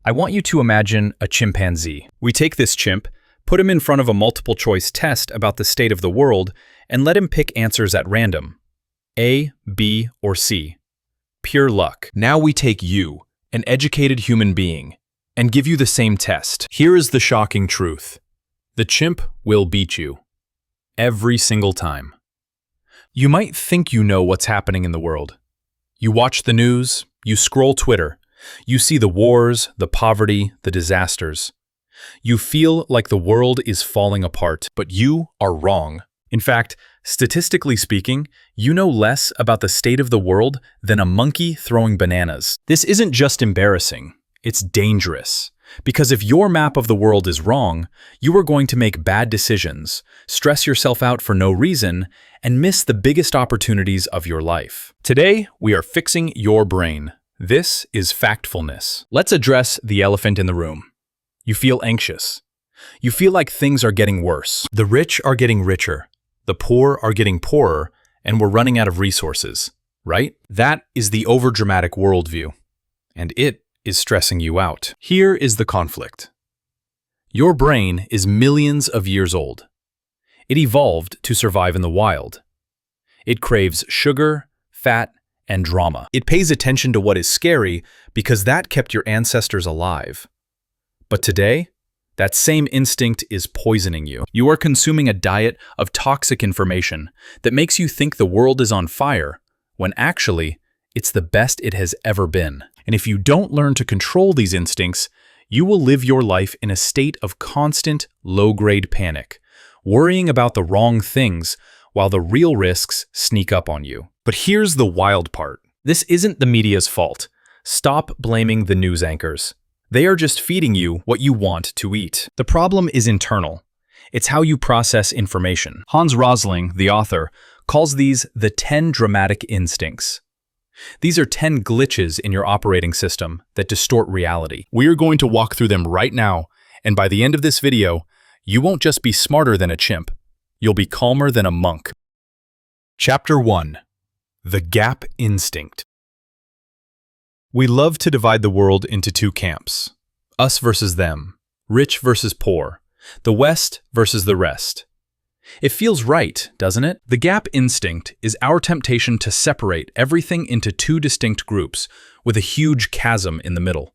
I want you to imagine a chimpanzee. We take this chimp, put him in front of a multiple-choice test about the state of the world, and let him pick answers at random. A, B, or C. Pure luck. Now we take you, an educated human being, and give you the same test. Here is the shocking truth. The chimp will beat you. Every single time. You might think you know what's happening in the world. You watch the news, you scroll Twitter, you see the wars, the poverty, the disasters. You feel like the world is falling apart, but you are wrong. In fact, statistically speaking, you know less about the state of the world than a monkey throwing bananas. This isn't just embarrassing, it's dangerous. Because if your map of the world is wrong, you are going to make bad decisions, stress yourself out for no reason, and miss the biggest opportunities of your life. Today, we are fixing your brain. This is Factfulness. Let's address the elephant in the room. You feel anxious. You feel like things are getting worse. The rich are getting richer. The poor are getting poorer, and we're running out of resources, right? That is the overdramatic worldview, and it is stressing you out. Here is the conflict. Your brain is millions of years old. It evolved to survive in the wild. It craves sugar, fat, and drama. It pays attention to what is scary because that kept your ancestors alive. But today, that same instinct is poisoning you. You are consuming a diet of toxic information that makes you think the world is on fire, when actually, it's the best it has ever been. And if you don't learn to control these instincts, you will live your life in a state of constant, low-grade panic, worrying about the wrong things while the real risks sneak up on you. But here's the wild part. This isn't the media's fault. Stop blaming the news anchors. They are just feeding you what you want to eat. The problem is internal. It's how you process information. Hans Rosling, the author, calls these the 10 dramatic instincts. These are 10 glitches in your operating system that distort reality. We are going to walk through them right now, and by the end of this video, you won't just be smarter than a chimp, you'll be calmer than a monk. Chapter 1. The Gap Instinct. We love to divide the world into two camps. Us versus them, rich versus poor, the West versus the rest. It feels right, doesn't it? The gap instinct is our temptation to separate everything into two distinct groups with a huge chasm in the middle.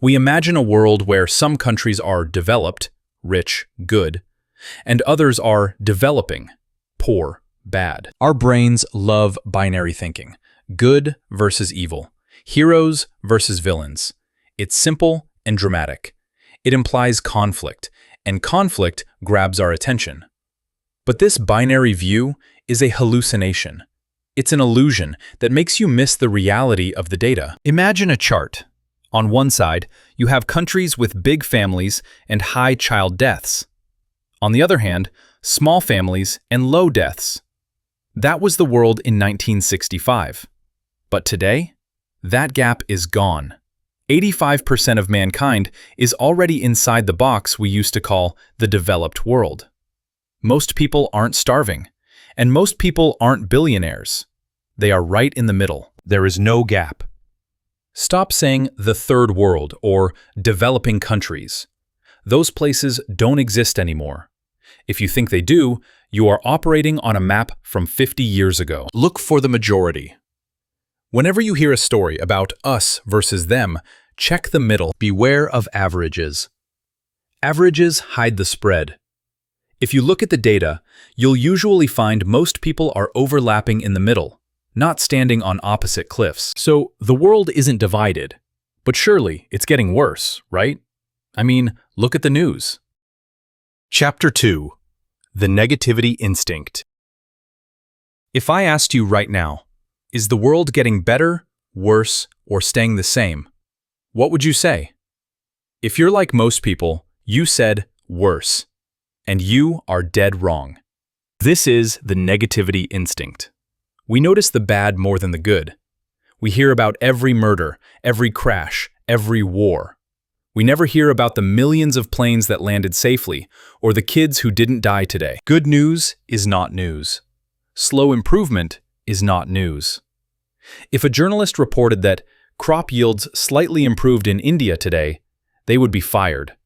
We imagine a world where some countries are developed, rich, good, and others are developing, poor, bad. Our brains love binary thinking, good versus evil, heroes versus villains. It's simple and dramatic. It implies conflict, and conflict grabs our attention. But this binary view is a hallucination. It's an illusion that makes you miss the reality of the data. Imagine a chart. On one side, you have countries with big families and high child deaths. On the other hand, small families and low deaths. That was the world in 1965. But today, that gap is gone. 85% of mankind is already inside the box we used to call the developed world. Most people aren't starving, and most people aren't billionaires. They are right in the middle. There is no gap. Stop saying the third world or developing countries. Those places don't exist anymore. If you think they do, you are operating on a map from 50 years ago. Look for the majority. Whenever you hear a story about us versus them, check the middle. Beware of averages. Averages hide the spread. If you look at the data, you'll usually find most people are overlapping in the middle, not standing on opposite cliffs. So the world isn't divided, but surely it's getting worse, right? I mean, look at the news. Chapter 2. The Negativity Instinct. If I asked you right now, is the world getting better, worse, or staying the same? What would you say? If you're like most people, you said worse. And you are dead wrong. This is the negativity instinct. We notice the bad more than the good. We hear about every murder, every crash, every war. We never hear about the millions of planes that landed safely, or the kids who didn't die today. Good news is not news. Slow improvement is not news. If a journalist reported that crop yields slightly improved in India today, they would be fired.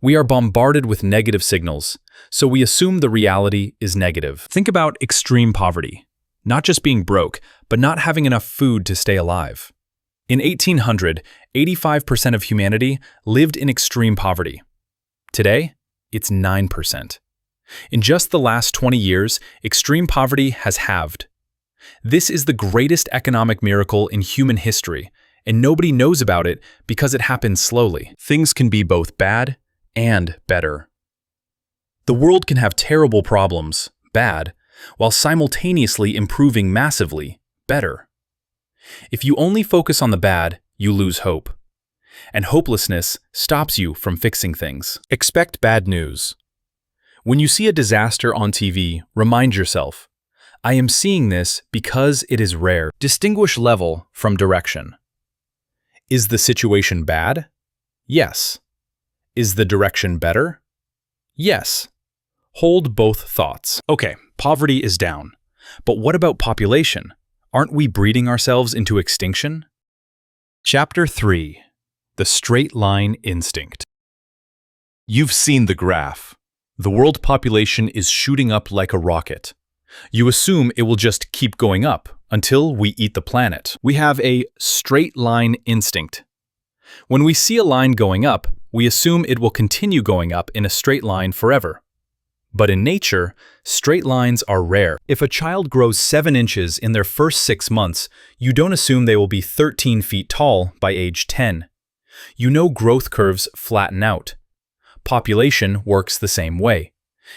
We are bombarded with negative signals, so we assume the reality is negative. Think about extreme poverty. Not just being broke, but not having enough food to stay alive. In 1800, 85% of humanity lived in extreme poverty. Today, it's 9%. In just the last 20 years, extreme poverty has halved. This is the greatest economic miracle in human history, and nobody knows about it because it happens slowly. Things can be both bad and better. The world can have terrible problems, bad, while simultaneously improving massively, better. If you only focus on the bad, you lose hope. And hopelessness stops you from fixing things. Expect bad news. When you see a disaster on TV, remind yourself, I am seeing this because it is rare. Distinguish level from direction. Is the situation bad? Yes. Is the direction better? Yes. Hold both thoughts. Okay, poverty is down. But what about population? Aren't we breeding ourselves into extinction? Chapter 3. The Straight Line Instinct. You've seen the graph. The world population is shooting up like a rocket. You assume it will just keep going up until we eat the planet. We have a straight line instinct. When we see a line going up, we assume it will continue going up in a straight line forever. But in nature, straight lines are rare. If a child grows 7 inches in their first 6 months, you don't assume they will be 13 feet tall by age 10. You know growth curves flatten out. Population works the same way.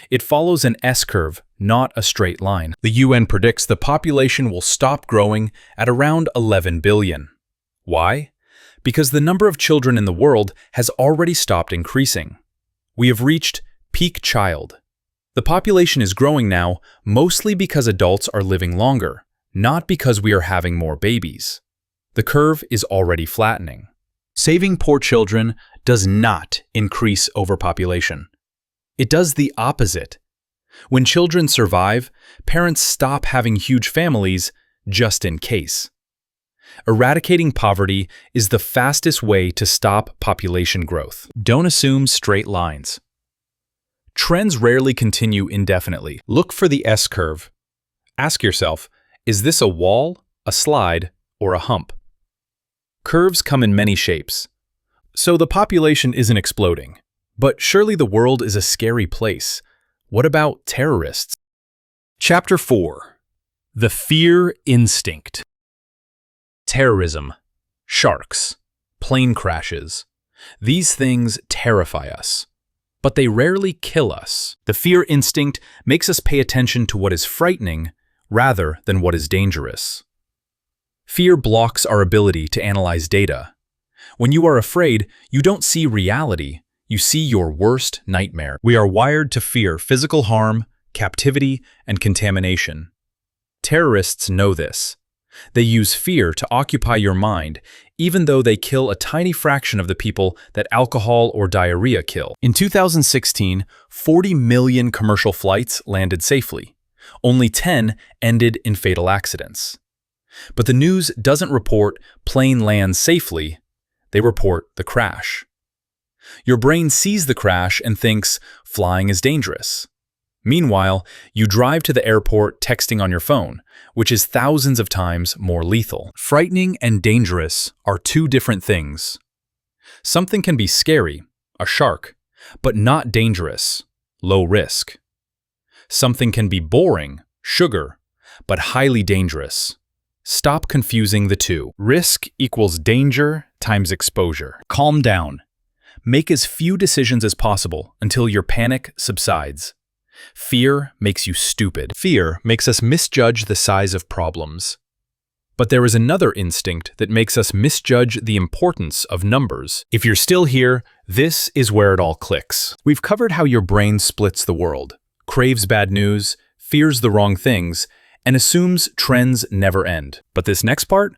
It follows an S-curve, not a straight line. The UN predicts the population will stop growing at around 11 billion. Why? Because the number of children in the world has already stopped increasing. We have reached peak child. The population is growing now mostly because adults are living longer, not because we are having more babies. The curve is already flattening. Saving poor children does not increase overpopulation. It does the opposite. When children survive, parents stop having huge families just in case. Eradicating poverty is the fastest way to stop population growth. Don't assume straight lines. Trends rarely continue indefinitely. Look for the S-curve. Ask yourself, is this a wall, a slide, or a hump? Curves come in many shapes. So the population isn't exploding. But surely the world is a scary place. What about terrorists? Chapter 4. The Fear Instinct. Terrorism, sharks, plane crashes. These things terrify us. But they rarely kill us. The fear instinct makes us pay attention to what is frightening rather than what is dangerous. Fear blocks our ability to analyze data. When you are afraid, you don't see reality. You see your worst nightmare. We are wired to fear physical harm, captivity, and contamination. Terrorists know this. They use fear to occupy your mind, even though they kill a tiny fraction of the people that alcohol or diarrhea kill. In 2016, 40 million commercial flights landed safely. Only 10 ended in fatal accidents. But the news doesn't report plane lands safely, they report the crash. Your brain sees the crash and thinks flying is dangerous. Meanwhile, you drive to the airport texting on your phone, which is thousands of times more lethal. Frightening and dangerous are two different things. Something can be scary, a shark, but not dangerous, low risk. Something can be boring, sugar, but highly dangerous. Stop confusing the two. Risk equals danger times exposure. Calm down. Make as few decisions as possible until your panic subsides. Fear makes you stupid. Fear makes us misjudge the size of problems. But there is another instinct that makes us misjudge the importance of numbers. If you're still here, this is where it all clicks. We've covered how your brain splits the world, craves bad news, fears the wrong things, and assumes trends never end. But this next part?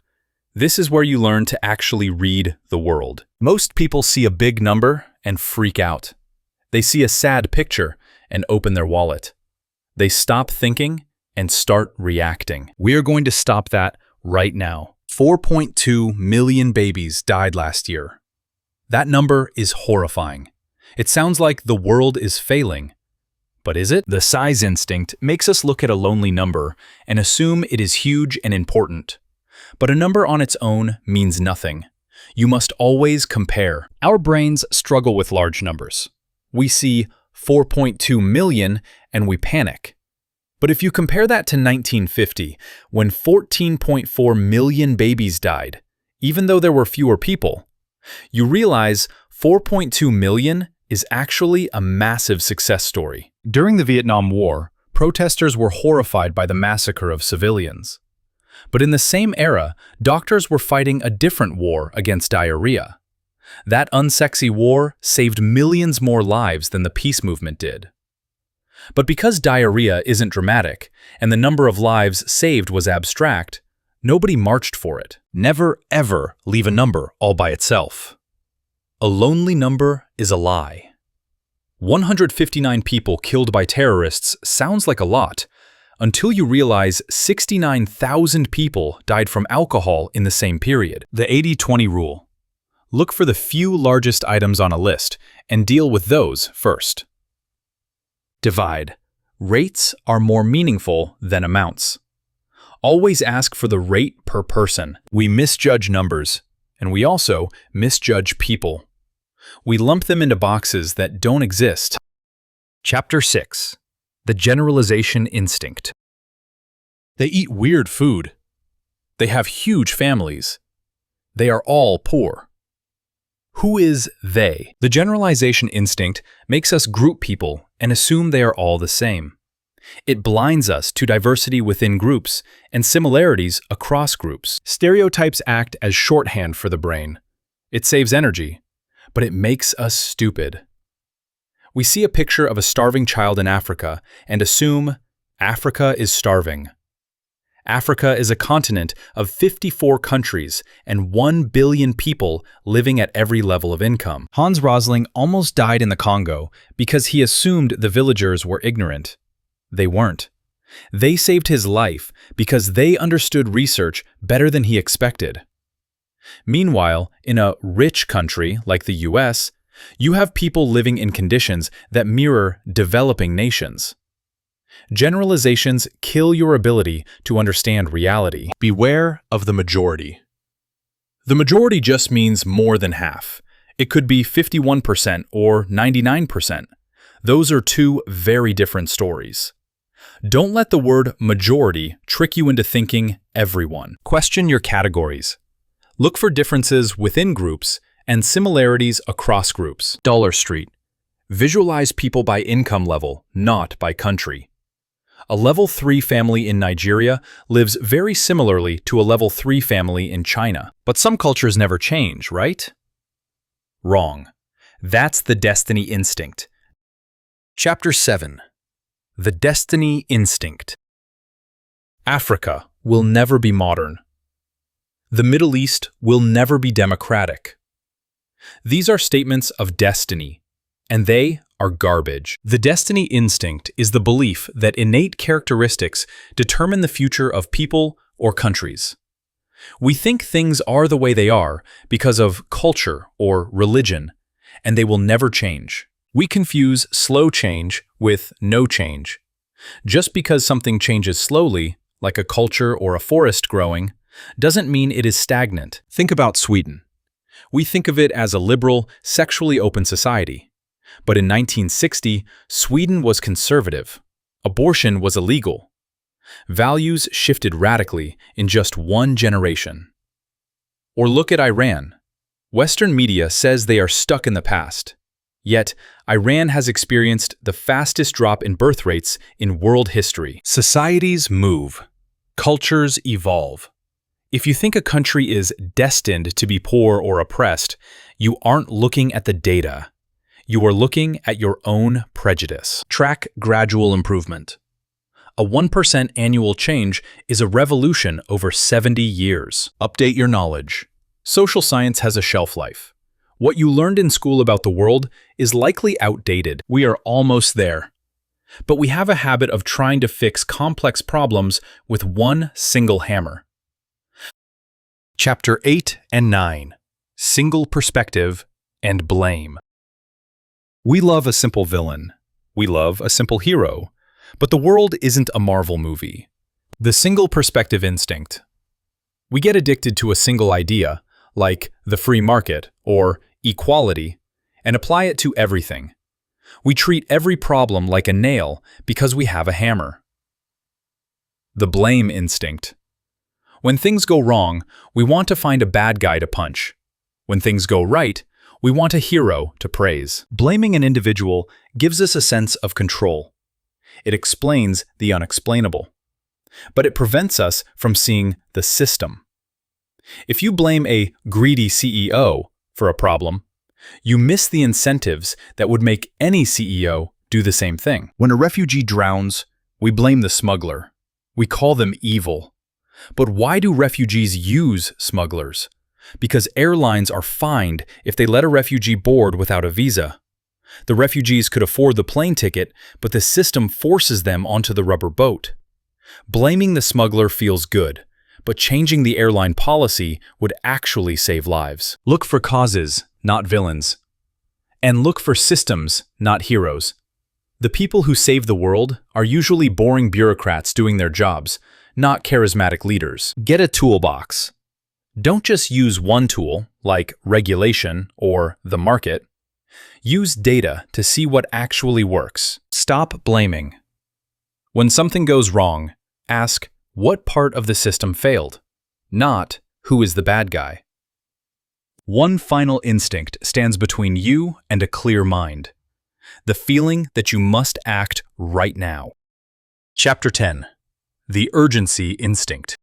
This is where you learn to actually read the world. Most people see a big number and freak out. They see a sad picture and open their wallet. They stop thinking and start reacting. We are going to stop that right now. 4.2 million babies died last year. That number is horrifying. It sounds like the world is failing. But is it? The size instinct makes us look at a lonely number and assume it is huge and important. But a number on its own means nothing. You must always compare. Our brains struggle with large numbers. We see 4.2 million and we panic. But if you compare that to 1950, when 14.4 million babies died, even though there were fewer people, you realize 4.2 million is actually a massive success story. During the Vietnam War, protesters were horrified by the massacre of civilians. But in the same era, doctors were fighting a different war against diarrhea. That unsexy war saved millions more lives than the peace movement did. But because diarrhea isn't dramatic, and the number of lives saved was abstract, nobody marched for it. Never, ever leave a number all by itself. A lonely number is a lie. 159 people killed by terrorists sounds like a lot, until you realize 69,000 people died from alcohol in the same period. The 80-20 rule. Look for the few largest items on a list and deal with those first. Divide. Rates are more meaningful than amounts. Always ask for the rate per person. We misjudge numbers, and we also misjudge people. We lump them into boxes that don't exist. Chapter 6. The Generalization Instinct. They eat weird food. They have huge families. They are all poor. Who is they? The generalization instinct makes us group people and assume they are all the same. It blinds us to diversity within groups and similarities across groups. Stereotypes act as shorthand for the brain. It saves energy, but it makes us stupid. We see a picture of a starving child in Africa and assume Africa is starving. Africa is a continent of 54 countries and 1 billion people living at every level of income. Hans Rosling almost died in the Congo because he assumed the villagers were ignorant. They weren't. They saved his life because they understood research better than he expected. Meanwhile, in a rich country like the US, you have people living in conditions that mirror developing nations. Generalizations kill your ability to understand reality. Beware of the majority. The majority just means more than half. It could be 51% or 99%. Those are two very different stories. Don't let the word majority trick you into thinking everyone. Question your categories. Look for differences within groups and similarities across groups. Dollar Street. Visualize people by income level, not by country. A level 3 family in Nigeria lives very similarly to a level 3 family in China. But some cultures never change, right? Wrong. That's the destiny instinct. Chapter 7. The Destiny Instinct. Africa will never be modern. The Middle East will never be democratic. These are statements of destiny, and they are garbage. The destiny instinct is the belief that innate characteristics determine the future of people or countries. We think things are the way they are because of culture or religion, and they will never change. We confuse slow change with no change. Just because something changes slowly, like a culture or a forest growing, doesn't mean it is stagnant. Think about Sweden. We think of it as a liberal, sexually open society. But in 1960, Sweden was conservative. Abortion was illegal. Values shifted radically in just one generation. Or look at Iran. Western media says they are stuck in the past. Yet, Iran has experienced the fastest drop in birth rates in world history. Societies move. Cultures evolve. If you think a country is destined to be poor or oppressed, you aren't looking at the data. You are looking at your own prejudice. Track gradual improvement. A 1% annual change is a revolution over 70 years. Update your knowledge. Social science has a shelf life. What you learned in school about the world is likely outdated. We are almost there. But we have a habit of trying to fix complex problems with one single hammer. Chapter 8 and 9. Single Perspective and Blame. We love a simple villain. We love a simple hero. But the world isn't a Marvel movie. The single perspective instinct. We get addicted to a single idea, like the free market or equality, and apply it to everything. We treat every problem like a nail because we have a hammer. The blame instinct. When things go wrong, we want to find a bad guy to punch. When things go right, we want a hero to praise. Blaming an individual gives us a sense of control. It explains the unexplainable. But it prevents us from seeing the system. If you blame a greedy CEO for a problem, you miss the incentives that would make any CEO do the same thing. When a refugee drowns, we blame the smuggler. We call them evil. But why do refugees use smugglers? Because airlines are fined if they let a refugee board without a visa. The refugees could afford the plane ticket, but the system forces them onto the rubber boat. Blaming the smuggler feels good, but changing the airline policy would actually save lives. Look for causes, not villains. And look for systems, not heroes. The people who save the world are usually boring bureaucrats doing their jobs, not charismatic leaders. Get a toolbox. Don't just use one tool, like regulation or the market. Use data to see what actually works. Stop blaming. When something goes wrong, ask what part of the system failed, not who is the bad guy. One final instinct stands between you and a clear mind. The feeling that you must act right now. Chapter 10. The urgency instinct.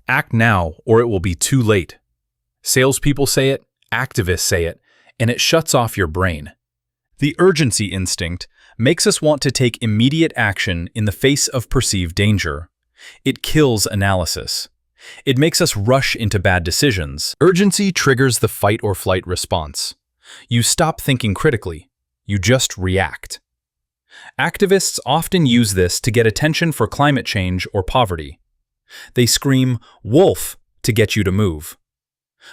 Act now or it will be too late. Salespeople say it, activists say it, and it shuts off your brain. The urgency instinct makes us want to take immediate action in the face of perceived danger. It kills analysis. It makes us rush into bad decisions. Urgency triggers the fight or flight response. You stop thinking critically. You just react. Activists often use this to get attention for climate change or poverty. They scream, "Wolf," to get you to move.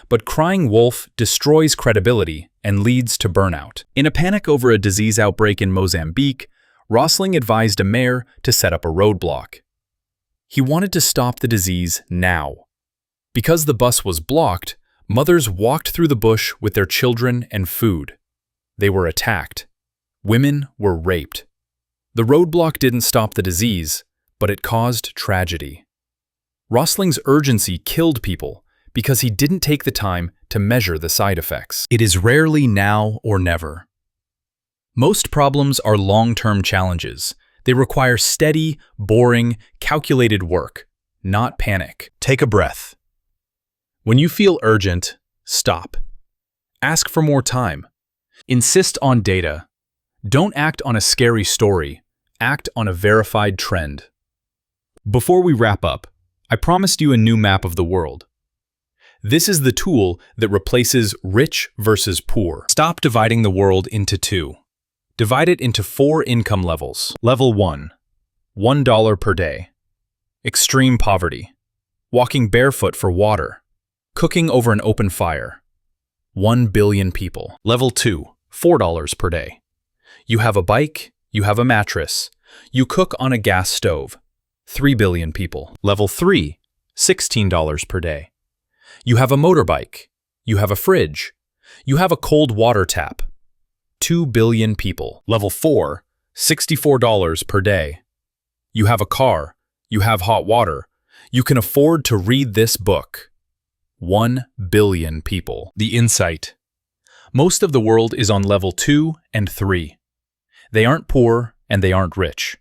But crying wolf destroys credibility and leads to burnout. In a panic over a disease outbreak in Mozambique, Rosling advised a mayor to set up a roadblock. He wanted to stop the disease now. Because the bus was blocked, mothers walked through the bush with their children and food. They were attacked. Women were raped. The roadblock didn't stop the disease, but it caused tragedy. Rosling's urgency killed people because he didn't take the time to measure the side effects. It is rarely now or never. Most problems are long-term challenges. They require steady, boring, calculated work, not panic. Take a breath. When you feel urgent, stop. Ask for more time. Insist on data. Don't act on a scary story. Act on a verified trend. Before we wrap up, I promised you a new map of the world. This is the tool that replaces rich versus poor. Stop dividing the world into two. Divide it into 4 income levels. Level 1, $1 per day. Extreme poverty. Walking barefoot for water. Cooking over an open fire. 1 billion people. Level 2, $4 per day. You have a bike, you have a mattress. You cook on a gas stove. 3 billion people. Level 3, $16 per day. You have a motorbike. You have a fridge. You have a cold water tap. 2 billion people. Level 4, $64 per day. You have a car. You have hot water. You can afford to read this book. 1 billion people. The insight. Most of the world is on level 2 and 3. They aren't poor and they aren't rich.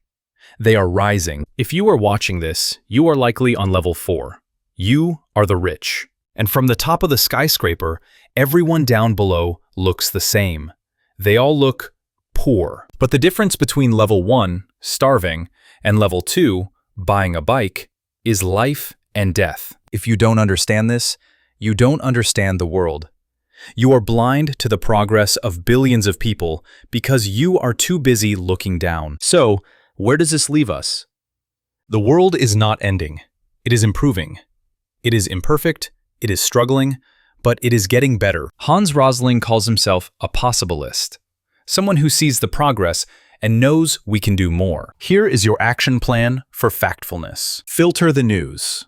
They are rising. If you are watching this, you are likely on level 4. You are the rich. And from the top of the skyscraper, everyone down below looks the same. They all look poor. But the difference between level 1, starving, and level 2, buying a bike, is life and death. If you don't understand this, you don't understand the world. You are blind to the progress of billions of people because you are too busy looking down. So, where does this leave us? The world is not ending. It is improving. It is imperfect, It is struggling, but it is getting better. Hans Rosling calls himself a possibilist, someone who sees the progress and knows we can do more. Here is your action plan for factfulness. Filter the news.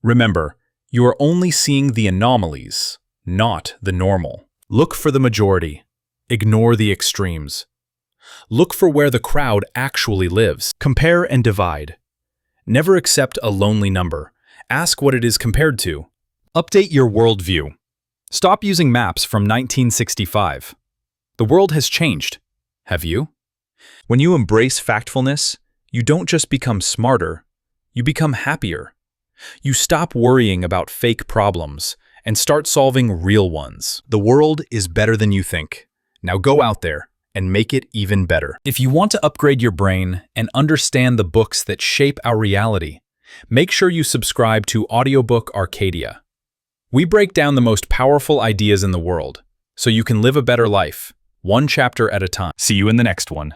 Remember, you are only seeing the anomalies, not the normal. Look for the majority. Ignore the extremes. Look for where the crowd actually lives. Compare and divide. Never accept a lonely number. Ask what it is compared to. Update your worldview. Stop using maps from 1965. The world has changed. Have you? When you embrace factfulness, you don't just become smarter, you become happier. You stop worrying about fake problems and start solving real ones. The world is better than you think. Now go out there and make it even better. If you want to upgrade your brain and understand the books that shape our reality, make sure you subscribe to Audiobook Arcadia. We break down the most powerful ideas in the world, so you can live a better life, one chapter at a time. See you in the next one.